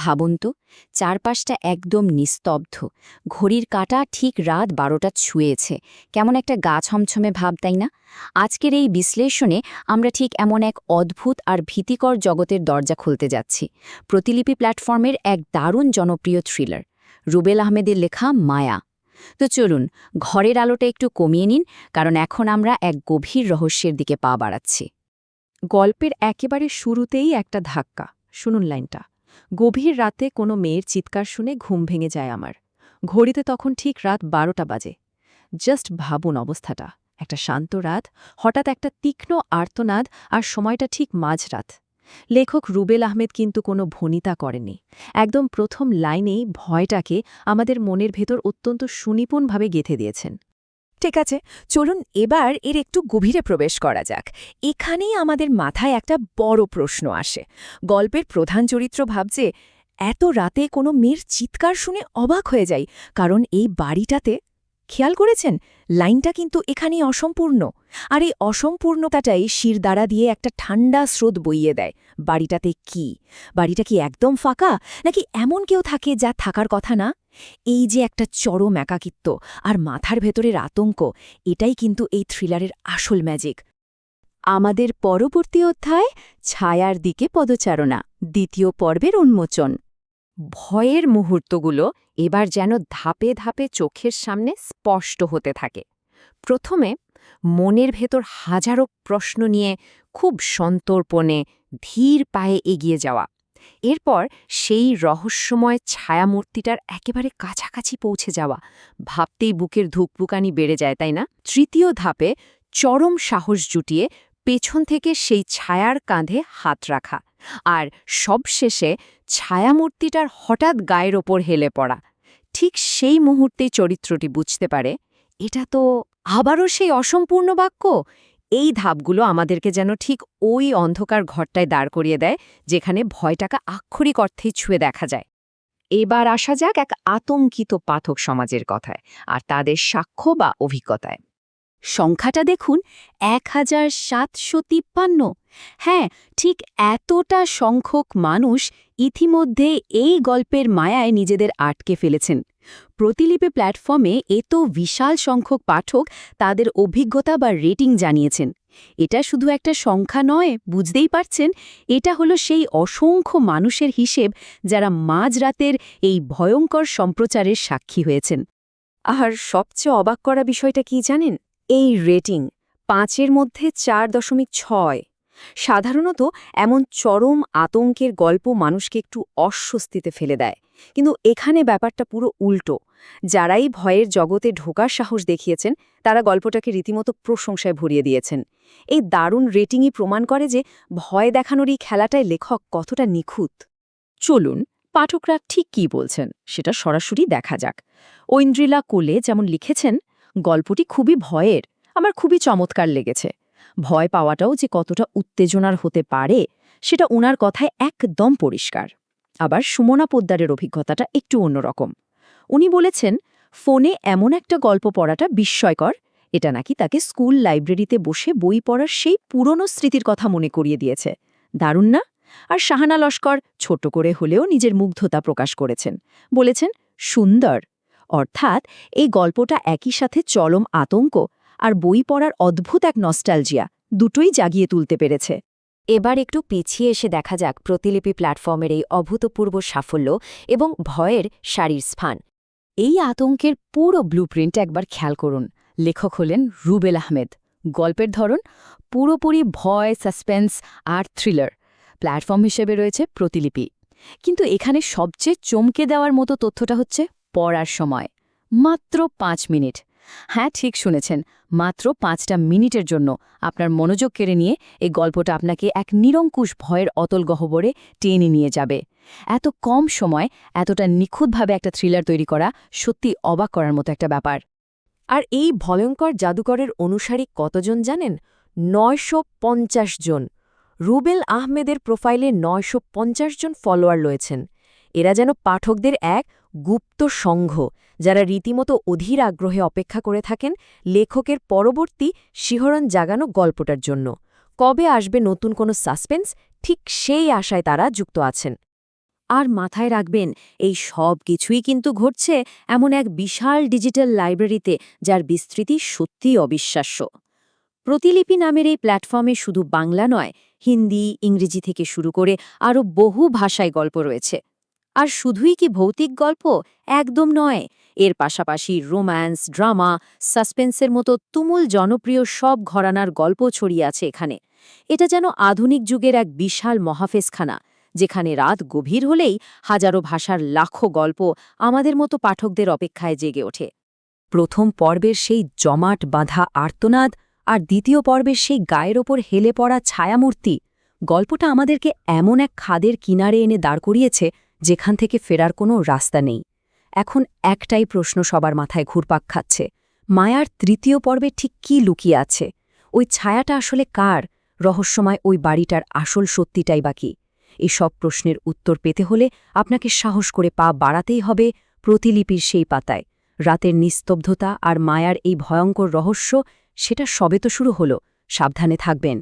ভাবুন তো, চারপাশটা একদম নিস্তব্ধ, ঘড়ির কাঁটা ঠিক রাত ১২টা ছুঁয়েছে। কেমন একটা গা ছমছমে ভাব, তাই না? আজকের এই বিশ্লেষণে আমরা ঠিক এমন এক অদ্ভুত আর ভীতিকর জগতের দরজা খুলতে যাচ্ছি। প্রতিলিপি প্ল্যাটফর্মের এক দারুণ জনপ্রিয় থ্রিলার, রুবেল আহমেদের লেখা মায়া। তো চলুন, ঘরের আলোটা একটু কমিয়ে নিন, কারণ এখন আমরা এক গভীর রহস্যের দিকে পা বাড়াচ্ছি। গল্পের একেবারে শুরুতেই একটা ধাক্কা। শুনুন লাইনটা। গভীর রাতে কোনো মেয়ের চিৎকার শুনে ঘুম ভেঙে যায় আমার। ঘড়িতে তখন ঠিক রাত ১২টা বাজে। জাস্ট ভাবুন অবস্থাটা। একটা শান্ত রাত, হঠাৎ একটা তীক্ষ্ণ আর্তনাদ, আর সময়টা ঠিক মাঝরাত। লেখক রুবেল আহমেদ কিন্তু কোনো ভনিতা করেননি। একদম প্রথম লাইনেই ভয়টাকে আমাদের মনের ভেতর অত্যন্ত সুনিপুণভাবে গেঁথে দিয়েছেন। ঠিক আছে, চলুন এবার এর একটু গভীরে প্রবেশ করা যাক। এখানেই আমাদের মাথায় একটা বড় প্রশ্ন আসে। গল্পের প্রধান চরিত্র ভাবছে, এত রাতে কোনো মেয়ের চিৎকার শুনে অবাক হয়ে যাই, কারণ এই বাড়িটাতে খেয়াল করেছেন, লাইনটা কিন্তু এখানেই অসম্পূর্ণ। আর এই অসম্পূর্ণতাটাই শিরদাঁড়া দিয়ে একটা ঠান্ডা স্রোত বইয়ে দেয়। বাড়িটাতে কি? বাড়িটা কি একদম ফাঁকা, নাকি এমন কেউ থাকে যা থাকার কথা না? এই যে একটা চরম একাকিত্ব আর মাথার ভেতরের আতঙ্ক, এটাই কিন্তু এই থ্রিলারের আসল ম্যাজিক। আমাদের পরবর্তী অধ্যায়, ছায়ার দিকে পদচারণা, দ্বিতীয় পর্বের উন্মোচন। ভয়ের মুহূর্তগুলো এবার যেন ধাপে ধাপে চোখের সামনে স্পষ্ট হতে থাকে। প্রথমে মনের ভেতর হাজারো প্রশ্ন নিয়ে খুব সন্তর্পণে ধীর পায়ে এগিয়ে যাওয়া। এরপর সেই রহস্যময় ছায়ামূর্তিটার একেবারে কাছাকাছি পৌঁছে যাওয়া। ভাবতেই বুকের ধুকপুকানি বেড়ে যায়, তাই না? তৃতীয় ধাপে চরম সাহস জুটিয়ে পেছন থেকে সেই ছায়ার কাঁধে হাত রাখা। আর সবশেষে ছায়ামূর্তিটার হঠাৎ গায়ের ওপর হেলে পড়া। ঠিক সেই মুহূর্তেই চরিত্রটি বুঝতে পারে, এটা তো আবারও সেই অসম্পূর্ণ বাক্য। এই ধাপগুলো আমাদেরকে যেন ঠিক ওই অন্ধকার ঘরটায় দাঁড় করিয়ে দেয়, যেখানে ভয়টাকে আক্ষরিক অর্থেই ছুঁয়ে দেখা যায়। এবার আসা যাক এক আতঙ্কিত পাঠক সমাজের কথায় আর তাদের সাক্ষ্য বা অভিজ্ঞতায়। সংখ্যাটা দেখুন, ১,৭৫৩। হ্যাঁ, ঠিক এতটা সংখ্যক মানুষ ইতিমধ্যে এই গল্পের মায়ায় নিজেদের আটকে ফেলেছেন। প্রতিলিপি প্ল্যাটফর্মে এত বিশাল সংখ্যক পাঠক তাদের অভিজ্ঞতা বা রেটিং জানিয়েছেন। এটা শুধু একটা সংখ্যা নয়, বুঝতেই পারছেন, এটা হলো সেই অসংখ্য মানুষের হিসেব যারা মাঝরাতের এই ভয়ঙ্কর সম্প্রচারের সাক্ষী হয়েছেন। আর সবচেয়ে অবাক করা বিষয়টা কি জানেন? এই রেটিং ৫-এর মধ্যে ৪.৬। সাধারণত এমন চরম আতঙ্কের গল্প মানুষকে একটু অস্বস্তিতে ফেলে দেয়, কিন্তু এখানে ব্যাপারটা পুরো উল্টো। যারাই ভয়ের জগতে ঢোকার সাহস দেখিয়েছেন, তারা গল্পটাকে রীতিমতো প্রশংসায় ভরিয়ে দিয়েছেন। এই দারুণ রেটিংই প্রমাণ করে যে ভয় দেখানোর এই খেলাটায় লেখক কতটা নিখুঁত। চলুন, পাঠকরা ঠিক কী বলছেন সেটা সরাসরি দেখা যাক। ঐন্দ্রিলা কোলে যেমন লিখেছেন, গল্পটি খুবই ভয়ের, আমার খুবই চমৎকার লেগেছে। ভয় পাওয়াটাও যে কতটা উত্তেজনার হতে পারে সেটা উনার কথায় একদম পরিষ্কার। আবার সুমনা পোদ্দারের অভিজ্ঞতাটা একটু অন্যরকম। উনি বলেছেন, ফোনে এমন একটা গল্প পড়াটা বিস্ময়কর, এটা নাকি তাকে স্কুল লাইব্রেরিতে বসে বই পড়ার সেই পুরনো স্মৃতির কথা মনে করিয়ে দিয়েছে। দারুণ না? আর শাহানা লস্কর ছোট করে হলেও নিজের মুগ্ধতা প্রকাশ করেছেন, বলেছেন সুন্দর। অর্থাৎ এই গল্পটা একই সাথে চরম আতঙ্ক আর বই পড়ার অদ্ভুত এক নস্টালজিয়া দুটোই জাগিয়ে তুলতে পেরেছে। এবার একটু পিছিয়ে এসে দেখা যাক প্রতিলিপি প্ল্যাটফর্মের এই অভূতপূর্ব সাফল্য এবং ভয়ের সারির স্থান। এই আতঙ্কের পুরো ব্লুপ্রিন্ট একবার খেয়াল করুন। লেখক হলেন রুবেল আহমেদ। গল্পের ধরন পুরোপুরি ভয়, সাসপেন্স আর থ্রিলার। প্ল্যাটফর্ম হিসেবে রয়েছে প্রতিলিপি। কিন্তু এখানে সবচেয়ে চমকে দেওয়ার মতো তথ্যটা হচ্ছে পড়ার সময়। মাত্র ৫ মিনিট। হ্যাঁ, ঠিক শুনেছেন, মাত্র ৫টা মিনিটের জন্য আপনার মনোযোগ কেড়ে নিয়ে এই গল্পটা আপনাকে এক নিরঙ্কুশ ভয়ের অতল গহ্বরে টেনে নিয়ে যাবে। এত কম সময় এতটা নিখুঁতভাবে একটা থ্রিলার তৈরি করা সত্যি অবাক করার মতো একটা ব্যাপার। আর এই ভয়ঙ্কর জাদুকরের অনুসারী কতজন জানেন? ৯৫০ জন। রুবেল আহমেদের প্রোফাইলে ৯৫০ জন ফলোয়ার রয়েছেন। এরা যেন পাঠকদের এক গুপ্ত সংঘ, যারা রীতিমতো অধীর আগ্রহে অপেক্ষা করে থাকেন লেখকের পরবর্তী শিহরণ জাগানো গল্পটার জন্য। কবে আসবে নতুন কোনো সাসপেন্স, ঠিক সেই আশায় তারা যুক্ত আছেন। আর মাথায় রাখবেন, এই সব কিছুই কিন্তু ঘটছে এমন এক বিশাল ডিজিটাল লাইব্রেরিতে, যার বিস্তৃতি সত্যিই অবিশ্বাস্য। প্রতিলিপি নামের এই প্ল্যাটফর্মে শুধু বাংলা নয়, হিন্দি, ইংরেজি থেকে শুরু করে আরও বহু ভাষায় গল্প রয়েছে। আর শুধুই কি ভৌতিক গল্প? একদম নয়। এর পাশাপাশি রোম্যান্স, ড্রামা, সাসপেন্সের মতো তুমুল জনপ্রিয় সব ঘরানার গল্প ছড়িয়ে আছে এখানে। এটা যেন আধুনিক যুগের এক বিশাল মহাফেজখানা, যেখানে রাত গভীর হলেই হাজারো ভাষার লাখো গল্প আমাদের মতো পাঠকদের অপেক্ষায় জেগে ওঠে। প্রথম পর্বের সেই জমাট বাঁধা আর্তনাদ আর দ্বিতীয় পর্বের সেই গায়ের ওপর হেলে পড়া ছায়ামূর্তি, গল্পটা আমাদেরকে এমন এক খাদের কিনারে এনে দাঁড় করিয়েছে যেখান থেকে ফেরার কোনো রাস্তা নেই। এখন একটাই প্রশ্ন সবার মাথায় ঘুরপাক খাচ্ছে, মায়ার তৃতীয় পর্বে ঠিক কী লুকিয়ে আছে? ওই ছায়াটা আসলে কার? রহস্যময় ওই বাড়িটার আসল সত্যিটাই বা কী? এই সব প্রশ্নের উত্তর পেতে হলে আপনাকে সাহস করে পা বাড়াতেই হবে প্রতিলিপির সেই পাতায়। রাতের নিস্তব্ধতা আর মায়ার এই ভয়ঙ্কর রহস্য, সেটা সবে তো শুরু হলো। সাবধানে থাকবেন।